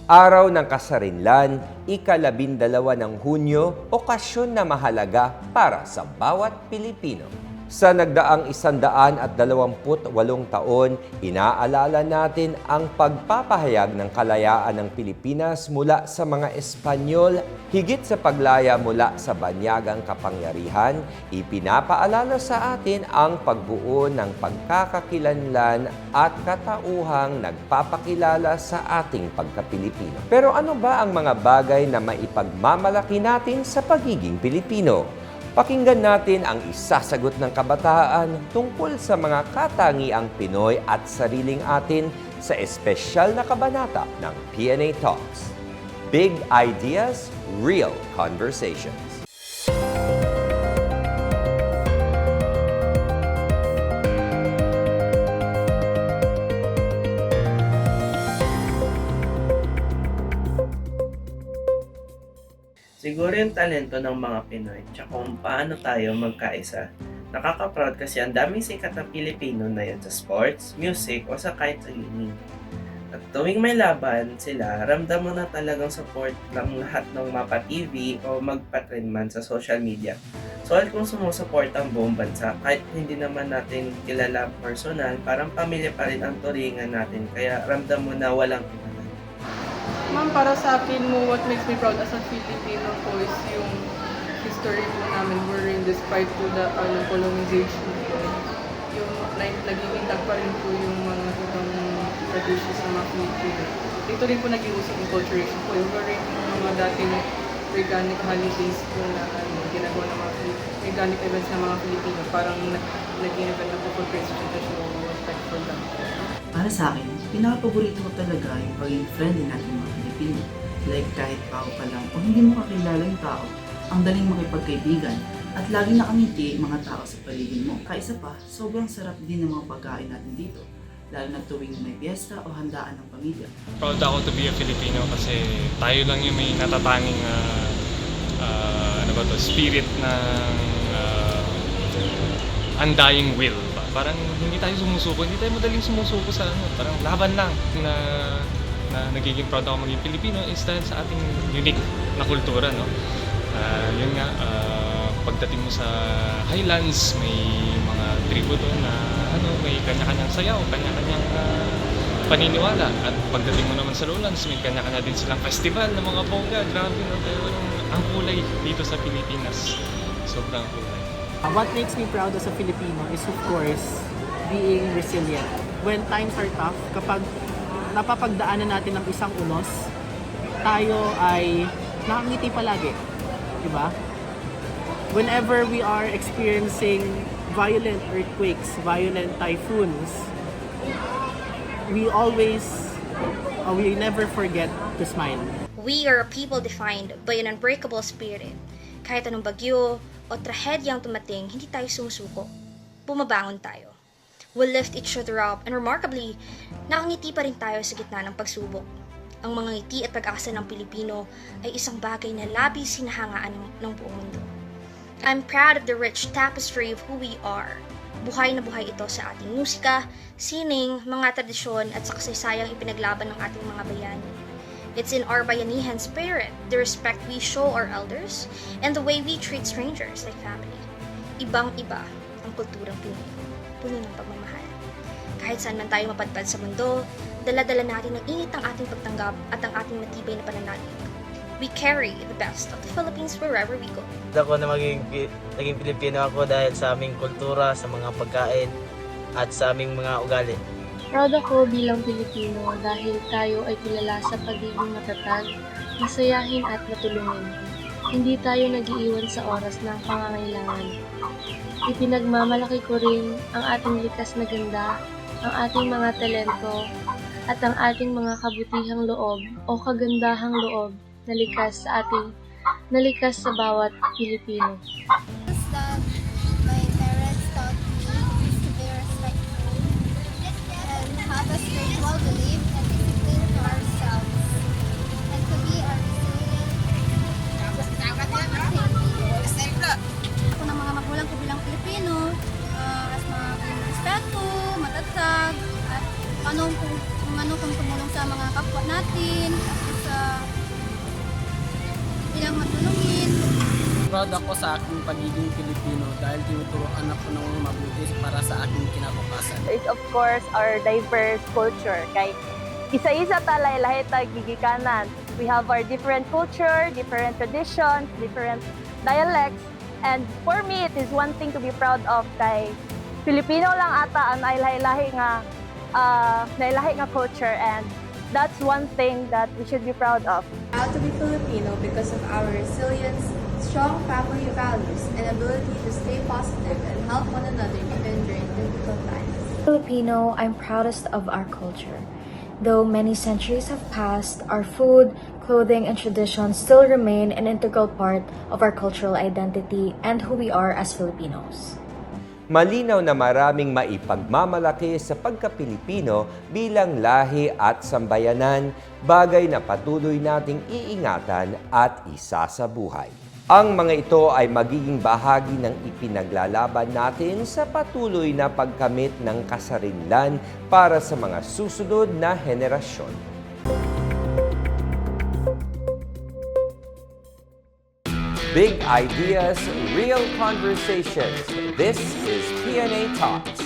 Araw ng Kasarinlan, ika-12 ng Hunyo, okasyon na mahalaga para sa bawat Pilipino. Sa nagdaang 128 taon, inaalala natin ang pagpapahayag ng kalayaan ng Pilipinas mula sa mga Espanyol, higit sa paglaya mula sa banyagang kapangyarihan, ipinapaalala sa atin ang pagbuo ng pagkakakilanlan at katauhang nagpapakilala sa ating pagka-Pilipino. Pero ano ba ang mga bagay na maipagmamalaki natin sa pagiging Pilipino? Pakinggan natin ang isasagot ng kabataan tungkol sa mga katangiang Pinoy at sariling atin sa espesyal na kabanata ng PNA Talks. Big Ideas, Real Conversations. Siguro yung talento ng mga Pinoy, tsaka kung paano tayo magkaisa. Nakaka-proud kasi ang daming sikat na Pilipino na yan sa sports, music, o sa kahit sa gaming. At tuwing may laban sila, ramdam mo na talagang support ng lahat ng Mapa TV o magpa-trend man sa social media. So at kung sumusuport ang buong bansa, kahit hindi naman natin kilala personal, parang pamilya pa rin ang turingan natin, kaya ramdam mo na walang iwanan. Ma'am, para sa akin mo, what makes me proud as a Filipino po is yung history po namin wherein despite po the colonization po, yung naging intact pa rin po yung mga ibang traditions ng mga Filipino. Ito rin po naging usap yung culturation po, yung wherein yung mga dating organic holidays po na ginagawa ng mga organic events ng mga Filipino, parang naging event na po for precision to show respect for them. Para sa akin, pinakapaborito ko talaga yung pagiging friendly natin mga Pilipino. Like kahit tao pa lang o hindi mo kakilala yung tao, ang daling makipagkaibigan at lagi nakangiti mga tao sa paligid mo. Kaisa pa, sobrang sarap din ng mga pagkain natin dito, lalo na tuwing may piyesta o handaan ng pamilya. Proud ako to be a Filipino kasi tayo lang yung may natatanging spirit ng undying will. Parang hindi tayo sumusuko, hindi tayo madaling sumusuko sa parang laban lang na nagiging proud ako maging Pilipino is dahil sa ating unique na kultura, no? Yun nga, pagdating mo sa Highlands, may mga tribo doon na may kanya-kanyang sayaw, kanya-kanyang paniniwala. At pagdating mo naman sa Lowlands, may kanya-kanya din silang festival ng mga bongga. Grabe, no? Pero ang kulay dito sa Pilipinas, sobrang kulay. What makes me proud as a Filipino is of course being resilient. When times are tough, kapag napapagdaanan natin ng isang unos, tayo ay nakangiti palagi, di ba? Whenever we are experiencing violent earthquakes, violent typhoons, we never forget to smile. We are a people defined by an unbreakable spirit. Kahit anong bagyo o trahedyang tumating, hindi tayo sumusuko. Bumabangon tayo. We'll lift each other up and remarkably, nakangiti pa rin tayo sa gitna ng pagsubok. Ang mga ngiti at pag-asa ng Pilipino ay isang bagay na labis hinahangaan ng buong mundo. I'm proud of the rich tapestry of who we are. Buhay na buhay ito sa ating musika, sining, mga tradisyon at sa kasaysayang ipinaglaban ng ating mga bayani. It's in our bayanihan spirit, the respect we show our elders, and the way we treat strangers like family. Ibang-iba ang kulturang Pinoy, puno ng pagmamahal. Kahit saan man tayo mapadpad sa mundo, dala-dala natin ang init ng ating pagtanggap at ang ating matibay na pananalig. We carry the best of the Philippines wherever we go. Ako na naging Pilipino ako dahil sa aming kultura, sa mga pagkain, at sa aming mga ugali. Proud ako bilang Pilipino dahil tayo ay kilala sa pagiging matatag, masayahin at matulungin. Hindi tayo nag-iiwan sa oras ng pangangailangan. Ipinagmamalaki ko rin ang ating likas na ganda, ang ating mga talento, at ang ating mga kabutihang loob o kagandahang loob na likas sa bawat Pilipino. My parents taught me to be respectful and have a spiritual belief and discipline to ourselves and to be a resilient. Ako ng mga magulang ko bilang Pilipino, as mga respectful, matatag, at kung ano kung tumulong sa mga kapwa natin, Proud ako sa aking pagiging Pilipino dahil tinuturuan ako ng mabuti para sa aking kinabukasan. Is of course our diverse culture. Kay isa-isa talay lahi tag gigikanan. We have our different culture, different traditions, different dialects. And for me, it is one thing to be proud of kay Filipino lang ata ang nailahi-lahi nga culture, and that's one thing that we should be proud of. Proud to be Filipino because of our resilience, strong family values, and ability to stay positive and help one another even during difficult times. Filipino, I'm proudest of our culture. Though many centuries have passed, our food, clothing, and traditions still remain an integral part of our cultural identity and who we are as Filipinos. Malinaw na maraming maipagmamalaki sa pagka-Pilipino bilang lahi at sambayanan, bagay na patuloy nating iingatan at isasabuhay. Ang mga ito ay magiging bahagi ng ipinaglalaban natin sa patuloy na pagkamit ng kasarinlan para sa mga susunod na henerasyon. Big ideas, real conversations. This is PNA Talks.